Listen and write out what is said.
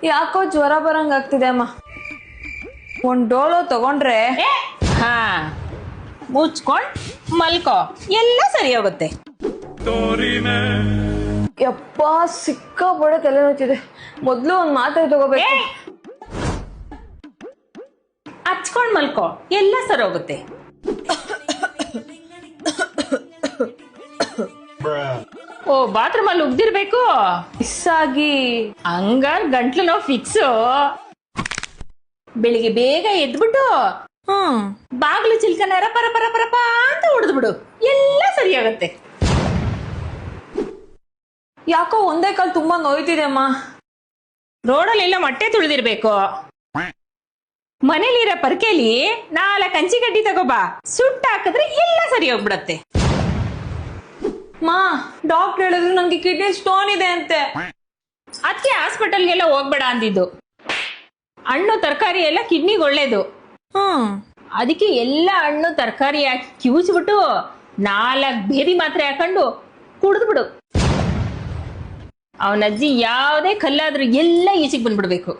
ಯಾಕೋ ಜ್ವರ ಬರಂಗ್ ಆಗ್ತಿದೆ ಅಮ್ಮ. ಒಂದ್ ಡೋಲೋ ತಗೊಂಡ್ರೆ ಹಾ ಮುಚ್ಕೊಂಡ್ ಮಲ್ಕೋ, ಎಲ್ಲ ಸರಿ ಹೋಗುತ್ತೆ. ಯಪ್ಪ ಸಿಕ್ಕಾಪಡೆ ತಲೆ ನೋಯ್ತಿದೆ. ಮೊದ್ಲು ಒಂದ್ ಮಾತ್ರೆ ತಗೋಬೇಕು. ಹಚ್ಕೊಂಡ್ ಮಲ್ಕೋ, ಎಲ್ಲ ಸರಿ ಹೋಗುತ್ತೆ. ಓ ಬಾತ್ರೂಮ್ ಅಲ್ಲಿ ಉಗ್ದಿರ್ಬೇಕು, ಮಿಸ್ ಆಗಿ. ಹಂಗಾರ್ ಗಂಟ್ಲು ನೋವು ಫಿಕ್ಸು. ಬೆಳಿಗ್ಗೆ ಬೇಗ ಎದ್ಬಿಟ್ಟು ಬಾಗ್ಲು ಚಿಲ್ಕನಾರ ಪರ ಪರ ಪರಪ ಅಂತ ಹೊಡೆದ್ಬಿಡು, ಎಲ್ಲ ಸರಿಯಾಗತ್ತೆ. ಯಾಕೋ ಒಂದೇ ಕಾಲ್ ತುಂಬಾ ನೋಯ್ತಿದೆ ಅಮ್ಮ. ರೋಡಲ್ಲೆಲ್ಲ ಮೊಟ್ಟೆ ತುಳಿದಿರ್ಬೇಕು. ಮನೇಲಿರೋ ಪರ್ಕೆಲಿ 4 ಹಂಚಿಗಡ್ಡಿ ತಗೋಬಾ, ಸುಟ್ಟ ಹಾಕಿದ್ರೆ ಎಲ್ಲ ಸರಿ ಹೋಗ್ಬಿಡತ್ತೆ. ಮಾ ಡಾಕ್ಟರ್ ಹೇಳಿದ್ರು ನನ್ಗೆ ಕಿಡ್ನಿ ಸ್ಟೋನ್ ಇದೆ ಅಂತೆ. ಅದಕ್ಕೆ ಹಾಸ್ಪಿಟಲ್ಗೆಲ್ಲ ಹೋಗ್ಬೇಡ ಅಂದಿದ್ದು. ಹಣ್ಣು ತರಕಾರಿ ಎಲ್ಲ ಕಿಡ್ನಿಗೆ ಒಳ್ಳೇದು. ಅದಕ್ಕೆ ಎಲ್ಲ ಹಣ್ಣು ತರಕಾರಿ ಹಾಕಿ ಕಿವುಚ್ಬಿಟ್ಟು 4 ಬೇದಿ ಮಾತ್ರೆ ಹಾಕೊಂಡು ಕುಡಿದ್ಬಿಡು. ಅವನಜ್ಜಿ ಯಾವುದೇ ಕಲ್ಲಾದ್ರೂ ಎಲ್ಲ ಈಚೆಗೆ ಬಂದ್ಬಿಡ್ಬೇಕು.